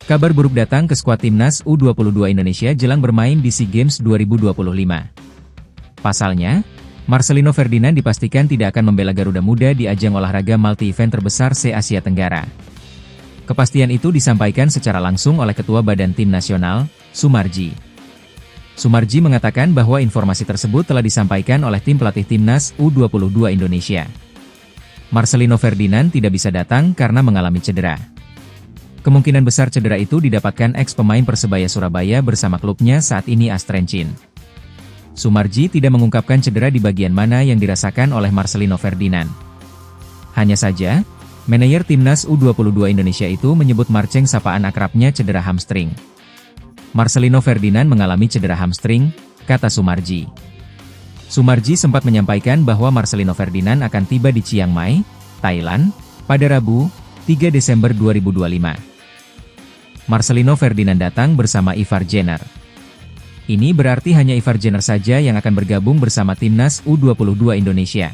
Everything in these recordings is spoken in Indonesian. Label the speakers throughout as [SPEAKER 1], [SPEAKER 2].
[SPEAKER 1] Kabar buruk datang ke skuad timnas U22 Indonesia jelang bermain di SEA Games 2025. Pasalnya, Marcelino Ferdinand dipastikan tidak akan membela Garuda Muda di ajang olahraga multi-event terbesar se-Asia Tenggara. Kepastian itu disampaikan secara langsung oleh Ketua Badan Tim Nasional, Sumarji. Sumarji mengatakan bahwa informasi tersebut telah disampaikan oleh tim pelatih timnas U22 Indonesia. Marcelino Ferdinand tidak bisa datang karena mengalami cedera. Kemungkinan besar cedera itu didapatkan ex-pemain Persebaya Surabaya bersama klubnya saat ini AS Trencin. Sumarji tidak mengungkapkan cedera di bagian mana yang dirasakan oleh Marcelino Ferdinand. Hanya saja, manajer timnas U22 Indonesia itu menyebut Marceng sapaan akrabnya cedera hamstring. Marcelino Ferdinand mengalami cedera hamstring, kata Sumarji. Sumarji sempat menyampaikan bahwa Marcelino Ferdinand akan tiba di Chiang Mai, Thailand, pada Rabu, 3 Desember 2025. Marcelino Ferdinand datang bersama Ivar Jenner. Ini berarti hanya Ivar Jenner saja yang akan bergabung bersama timnas U22 Indonesia.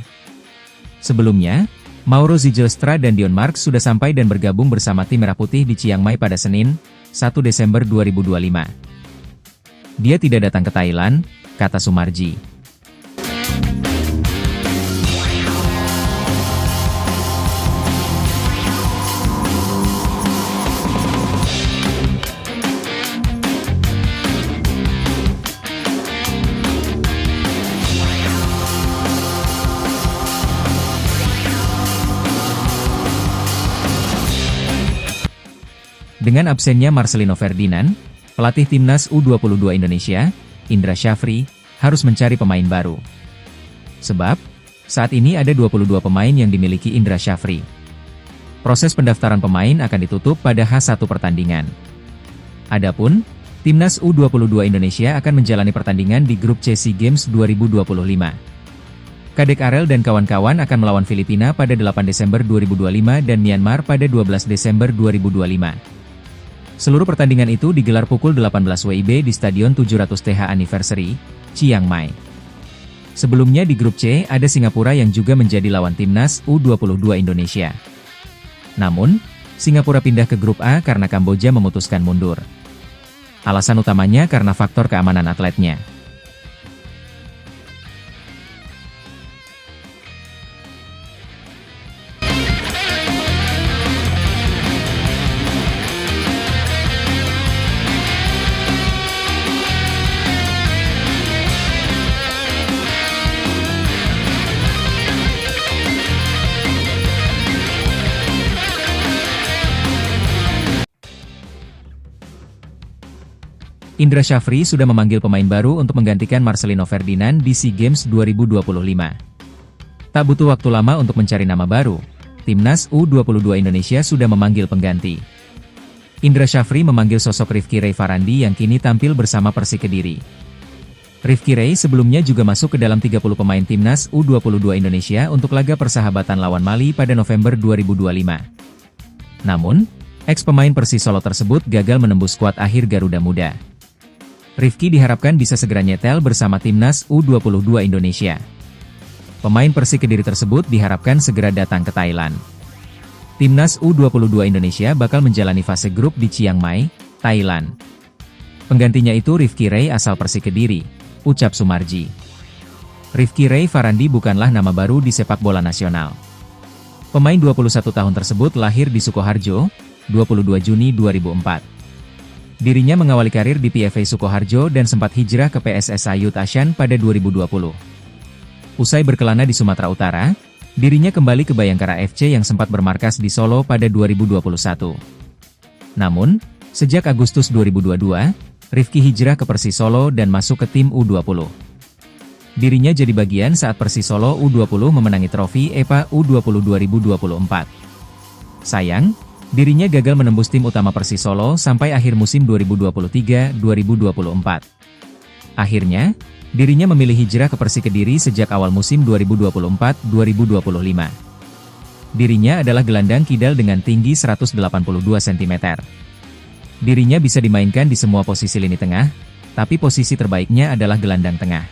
[SPEAKER 1] Sebelumnya, Mauro Zijlstra dan Dion Marks sudah sampai dan bergabung bersama tim Merah Putih di Chiang Mai pada Senin, 1 Desember 2025. Dia tidak datang ke Thailand, kata Sumarji. Dengan absennya Marcelino Ferdinand, pelatih timnas U22 Indonesia, Indra Syafri, harus mencari pemain baru. Sebab, saat ini ada 22 pemain yang dimiliki Indra Syafri. Proses pendaftaran pemain akan ditutup pada H1 pertandingan. Adapun, timnas U22 Indonesia akan menjalani pertandingan di grup C SEA Games 2025. Kadek Arel dan kawan-kawan akan melawan Filipina pada 8 Desember 2025 dan Myanmar pada 12 Desember 2025. Seluruh pertandingan itu digelar pukul 18 WIB di Stadion 700 TH Anniversary, Chiang Mai. Sebelumnya di grup C ada Singapura yang juga menjadi lawan timnas U22 Indonesia. Namun, Singapura pindah ke grup A karena Kamboja memutuskan mundur. Alasan utamanya karena faktor keamanan atletnya. Indra Syafri sudah memanggil pemain baru untuk menggantikan Marcelino Ferdinand di SEA Games 2025. Tak butuh waktu lama untuk mencari nama baru, timnas U22 Indonesia sudah memanggil pengganti. Indra Syafri memanggil sosok Rifki Ray Farandi yang kini tampil bersama Persik Kediri. Rifki Ray sebelumnya juga masuk ke dalam 30 pemain timnas U22 Indonesia untuk laga persahabatan lawan Mali pada November 2025. Namun, ex-pemain Persis Solo tersebut gagal menembus skuad akhir Garuda Muda. Rifki diharapkan bisa segera nyetel bersama timnas U22 Indonesia. Pemain Persik Kediri tersebut diharapkan segera datang ke Thailand. Timnas U22 Indonesia bakal menjalani fase grup di Chiang Mai, Thailand. Penggantinya itu Rifki Ray asal Persik Kediri, ucap Sumarji. Rifki Ray Farandi bukanlah nama baru di sepak bola nasional. Pemain 21 tahun tersebut lahir di Sukoharjo, 22 Juni 2004. Dirinya mengawali karir di PFA Sukoharjo dan sempat hijrah ke PSSA Youth Asian pada 2020. Usai berkelana di Sumatera Utara, dirinya kembali ke Bayangkara FC yang sempat bermarkas di Solo pada 2021. Namun, sejak Agustus 2022, Rifki hijrah ke Persis Solo dan masuk ke tim U20. Dirinya jadi bagian saat Persis Solo U20 memenangi trofi EPA U20 2024. Sayang, dirinya gagal menembus tim utama Persis Solo sampai akhir musim 2023-2024. Akhirnya, dirinya memilih hijrah ke Persik Kediri sejak awal musim 2024-2025. Dirinya adalah gelandang kidal dengan tinggi 182 cm. Dirinya bisa dimainkan di semua posisi lini tengah, tapi posisi terbaiknya adalah gelandang tengah.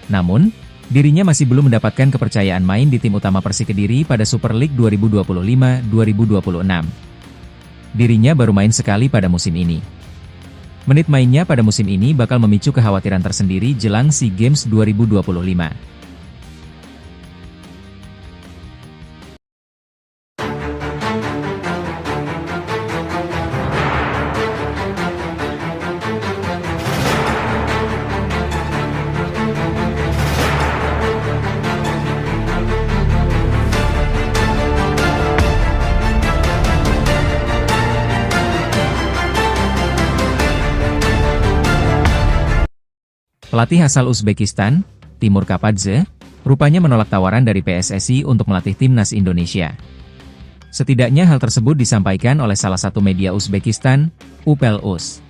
[SPEAKER 1] Namun, dirinya masih belum mendapatkan kepercayaan main di tim utama Persik Kediri pada Super League 2025-2026. Dirinya baru main sekali pada musim ini. Menit mainnya pada musim ini bakal memicu kekhawatiran tersendiri jelang SEA Games 2025. Pelatih asal Uzbekistan, Timur Kapadze, rupanya menolak tawaran dari PSSI untuk melatih timnas Indonesia. Setidaknya hal tersebut disampaikan oleh salah satu media Uzbekistan, UPEL-UZ.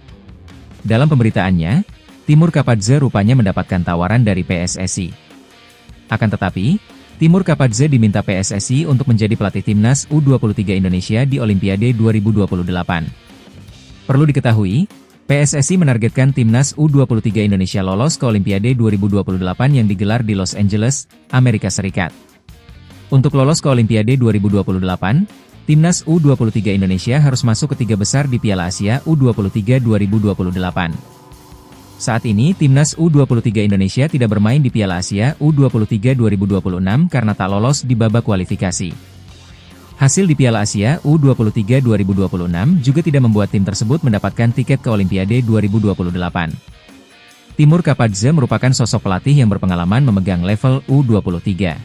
[SPEAKER 1] Dalam pemberitaannya, Timur Kapadze rupanya mendapatkan tawaran dari PSSI. Akan tetapi, Timur Kapadze diminta PSSI untuk menjadi pelatih timnas U23 Indonesia di Olimpiade 2028. Perlu diketahui, PSSI menargetkan timnas U23 Indonesia lolos ke Olimpiade 2028 yang digelar di Los Angeles, Amerika Serikat. Untuk lolos ke Olimpiade 2028, timnas U23 Indonesia harus masuk ke 3 besar di Piala Asia U23 2028. Saat ini timnas U23 Indonesia tidak bermain di Piala Asia U23 2026 karena tak lolos di babak kualifikasi. Hasil di Piala Asia U23 2026 juga tidak membuat tim tersebut mendapatkan tiket ke Olimpiade 2028. Timur Kapadze merupakan sosok pelatih yang berpengalaman memegang level U23.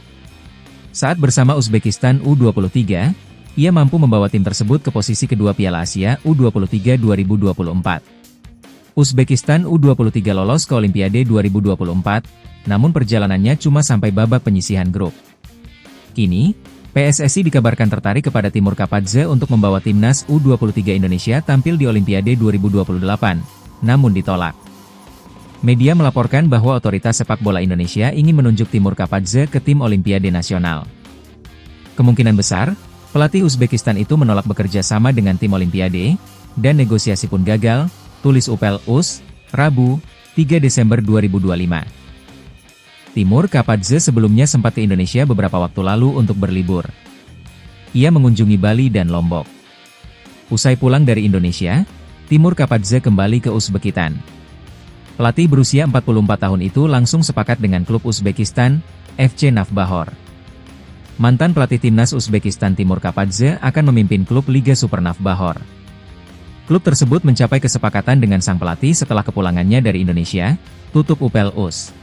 [SPEAKER 1] Saat bersama Uzbekistan U23, ia mampu membawa tim tersebut ke posisi kedua Piala Asia U23 2024. Uzbekistan U23 lolos ke Olimpiade 2024, namun perjalanannya cuma sampai babak penyisihan grup. Kini, PSSI dikabarkan tertarik kepada Timur Kapadze untuk membawa timnas U23 Indonesia tampil di Olimpiade 2028, namun ditolak. Media melaporkan bahwa otoritas sepak bola Indonesia ingin menunjuk Timur Kapadze ke tim Olimpiade Nasional. Kemungkinan besar, pelatih Uzbekistan itu menolak bekerja sama dengan tim Olimpiade, dan negosiasi pun gagal, tulis UPEL-UZ, Rabu, 3 Desember 2025. Timur Kapadze sebelumnya sempat ke Indonesia beberapa waktu lalu untuk berlibur. Ia mengunjungi Bali dan Lombok. Usai pulang dari Indonesia, Timur Kapadze kembali ke Uzbekistan. Pelatih berusia 44 tahun itu langsung sepakat dengan klub Uzbekistan, FC Navbahor. Mantan pelatih timnas Uzbekistan Timur Kapadze akan memimpin klub Liga Super Navbahor. Klub tersebut mencapai kesepakatan dengan sang pelatih setelah kepulangannya dari Indonesia, tutup UPEL-UZ.